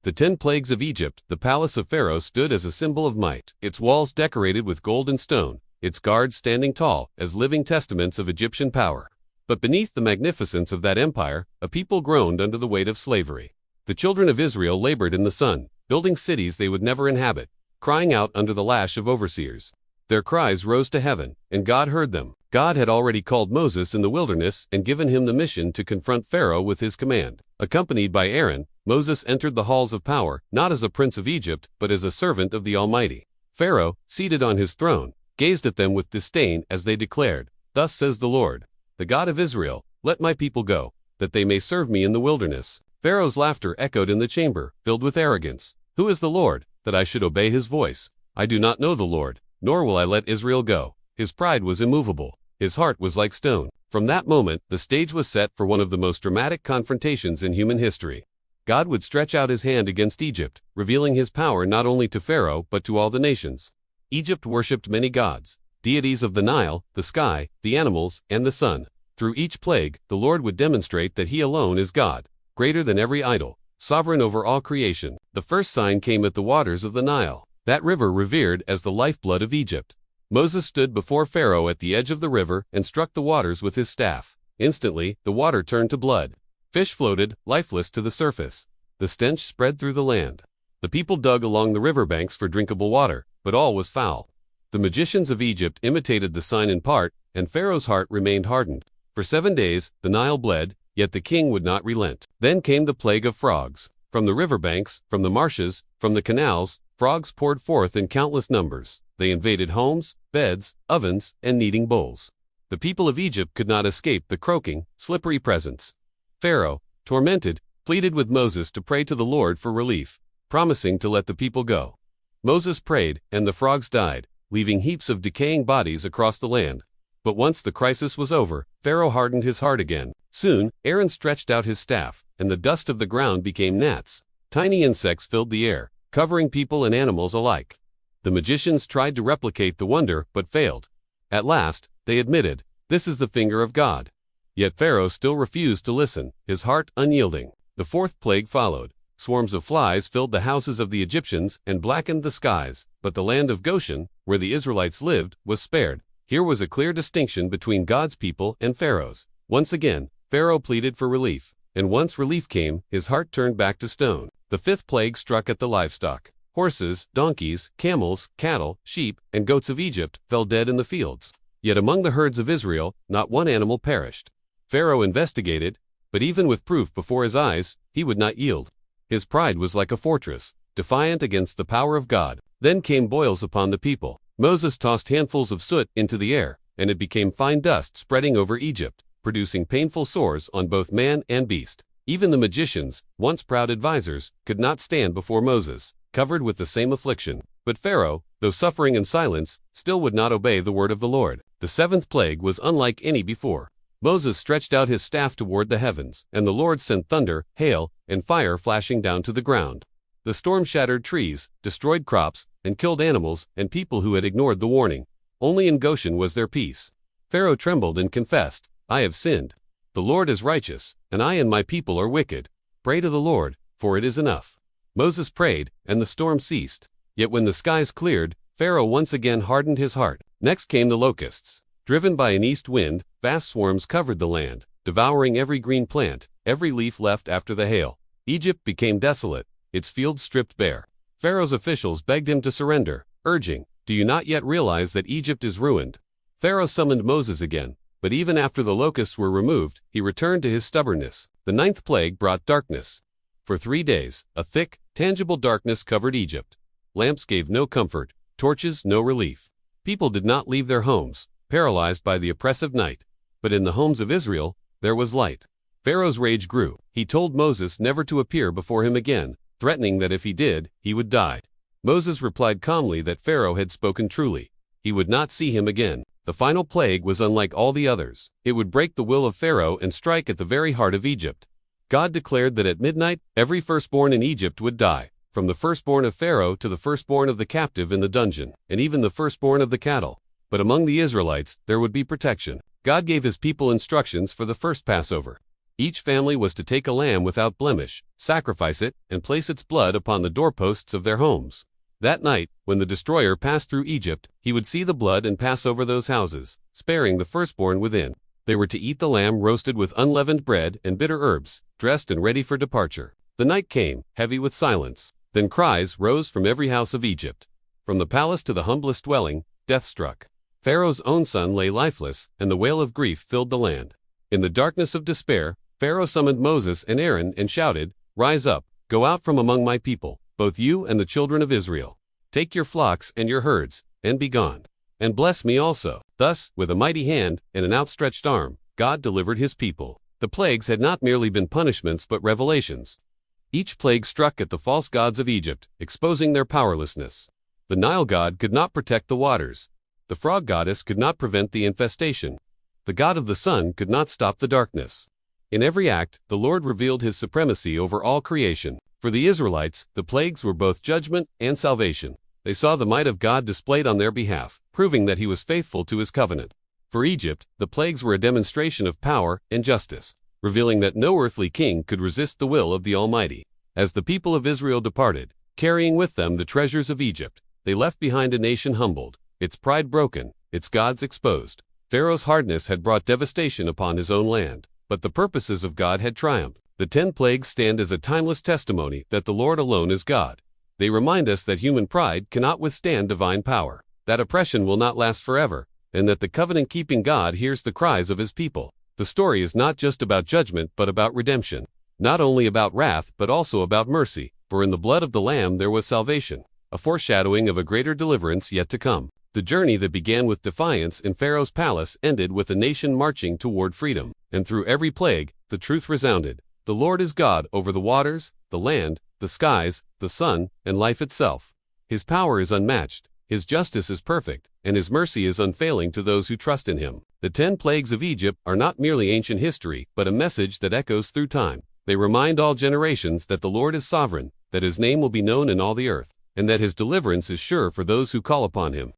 The 10 plagues of Egypt. The palace of Pharaoh stood as a symbol of might, its walls decorated with gold and stone, its guards standing tall as living testaments of Egyptian power. But beneath the magnificence of that empire, a people groaned under the weight of slavery. The children of Israel labored in the sun, building cities they would never inhabit, crying out under the lash of overseers. Their cries rose to heaven, and God heard them. God had already called Moses in the wilderness and given him the mission to confront Pharaoh with his command. Accompanied by Aaron, Moses entered the halls of power, not as a prince of Egypt, but as a servant of the Almighty. Pharaoh, seated on his throne, gazed at them with disdain as they declared, "Thus says the Lord, the God of Israel, let my people go, that they may serve me in the wilderness." Pharaoh's laughter echoed in the chamber, filled with arrogance. "Who is the Lord, that I should obey his voice? I do not know the Lord, nor will I let Israel go." His pride was immovable. His heart was like stone. From that moment, the stage was set for one of the most dramatic confrontations in human history. God would stretch out his hand against Egypt, revealing his power not only to Pharaoh but to all the nations. Egypt worshipped many gods, deities of the Nile, the sky, the animals, and the sun. Through each plague, the Lord would demonstrate that he alone is God, greater than every idol, sovereign over all creation. The first sign came at the waters of the Nile, that river revered as the lifeblood of Egypt. Moses stood before Pharaoh at the edge of the river and struck the waters with his staff. Instantly, the water turned to blood. Fish floated, lifeless, to the surface. The stench spread through the land. The people dug along the riverbanks for drinkable water, but all was foul. The magicians of Egypt imitated the sign in part, and Pharaoh's heart remained hardened. For 7 days, the Nile bled, yet the king would not relent. Then came the plague of frogs. From the riverbanks, from the marshes, from the canals, frogs poured forth in countless numbers. They invaded homes, beds, ovens, and kneading bowls. The people of Egypt could not escape the croaking, slippery presence. Pharaoh, tormented, pleaded with Moses to pray to the Lord for relief, promising to let the people go. Moses prayed, and the frogs died, leaving heaps of decaying bodies across the land. But once the crisis was over, Pharaoh hardened his heart again. Soon, Aaron stretched out his staff, and the dust of the ground became gnats. Tiny insects filled the air, covering people and animals alike. The magicians tried to replicate the wonder, but failed. At last, they admitted, "This is the finger of God." Yet Pharaoh still refused to listen, his heart unyielding. The fourth plague followed. Swarms of flies filled the houses of the Egyptians and blackened the skies, but the land of Goshen, where the Israelites lived, was spared. Here was a clear distinction between God's people and Pharaoh's. Once again, Pharaoh pleaded for relief, and once relief came, his heart turned back to stone. The fifth plague struck at the livestock. Horses, donkeys, camels, cattle, sheep, and goats of Egypt fell dead in the fields. Yet among the herds of Israel, not one animal perished. Pharaoh investigated, but even with proof before his eyes, he would not yield. His pride was like a fortress, defiant against the power of God. Then came boils upon the people. Moses tossed handfuls of soot into the air, and it became fine dust spreading over Egypt, producing painful sores on both man and beast. Even the magicians, once proud advisors, could not stand before Moses, covered with the same affliction. But Pharaoh, though suffering in silence, still would not obey the word of the Lord. The seventh plague was unlike any before. Moses stretched out his staff toward the heavens, and the Lord sent thunder, hail, and fire flashing down to the ground. The storm shattered trees, destroyed crops, and killed animals and people who had ignored the warning. Only in Goshen was there peace. Pharaoh trembled and confessed, "I have sinned. The Lord is righteous, and I and my people are wicked. Pray to the Lord, for it is enough." Moses prayed, and the storm ceased. Yet when the skies cleared, Pharaoh once again hardened his heart. Next came the locusts. Driven by an east wind, vast swarms covered the land, devouring every green plant, every leaf left after the hail. Egypt became desolate, its fields stripped bare. Pharaoh's officials begged him to surrender, urging, "Do you not yet realize that Egypt is ruined?" Pharaoh summoned Moses again, but even after the locusts were removed, he returned to his stubbornness. The ninth plague brought darkness. For 3 days, a thick, tangible darkness covered Egypt. Lamps gave no comfort, torches no relief. People did not leave their homes, paralyzed by the oppressive night. But in the homes of Israel, there was light. Pharaoh's rage grew. He told Moses never to appear before him again, threatening that if he did, he would die. Moses replied calmly that Pharaoh had spoken truly. He would not see him again. The final plague was unlike all the others. It would break the will of Pharaoh and strike at the very heart of Egypt. God declared that at midnight, every firstborn in Egypt would die, from the firstborn of Pharaoh to the firstborn of the captive in the dungeon, and even the firstborn of the cattle. But among the Israelites, there would be protection. God gave his people instructions for the first Passover. Each family was to take a lamb without blemish, sacrifice it, and place its blood upon the doorposts of their homes. That night, when the destroyer passed through Egypt, he would see the blood and pass over those houses, sparing the firstborn within. They were to eat the lamb roasted with unleavened bread and bitter herbs, dressed and ready for departure. The night came, heavy with silence. Then cries rose from every house of Egypt. From the palace to the humblest dwelling, death struck. Pharaoh's own son lay lifeless, and the wail of grief filled the land. In the darkness of despair, Pharaoh summoned Moses and Aaron and shouted, "Rise up, go out from among my people, both you and the children of Israel. Take your flocks and your herds, and be gone. And bless me also." Thus, with a mighty hand and an outstretched arm, God delivered his people. The plagues had not merely been punishments but revelations. Each plague struck at the false gods of Egypt, exposing their powerlessness. The Nile god could not protect the waters. The frog goddess could not prevent the infestation. The god of the sun could not stop the darkness. In every act, the Lord revealed his supremacy over all creation. For the Israelites, the plagues were both judgment and salvation. They saw the might of God displayed on their behalf, proving that he was faithful to his covenant. For Egypt, the plagues were a demonstration of power and justice, revealing that no earthly king could resist the will of the Almighty. As the people of Israel departed, carrying with them the treasures of Egypt, they left behind a nation humbled, its pride broken, its gods exposed. Pharaoh's hardness had brought devastation upon his own land, but the purposes of God had triumphed. The 10 plagues stand as a timeless testimony that the Lord alone is God. They remind us that human pride cannot withstand divine power, that oppression will not last forever, and that the covenant-keeping God hears the cries of his people. The story is not just about judgment but about redemption. Not only about wrath but also about mercy, for in the blood of the Lamb there was salvation, a foreshadowing of a greater deliverance yet to come. The journey that began with defiance in Pharaoh's palace ended with a nation marching toward freedom, and through every plague, the truth resounded: the Lord is God over the waters, the land, the skies, the sun, and life itself. His power is unmatched, his justice is perfect, and his mercy is unfailing to those who trust in him. The 10 plagues of Egypt are not merely ancient history, but a message that echoes through time. They remind all generations that the Lord is sovereign, that his name will be known in all the earth, and that his deliverance is sure for those who call upon him.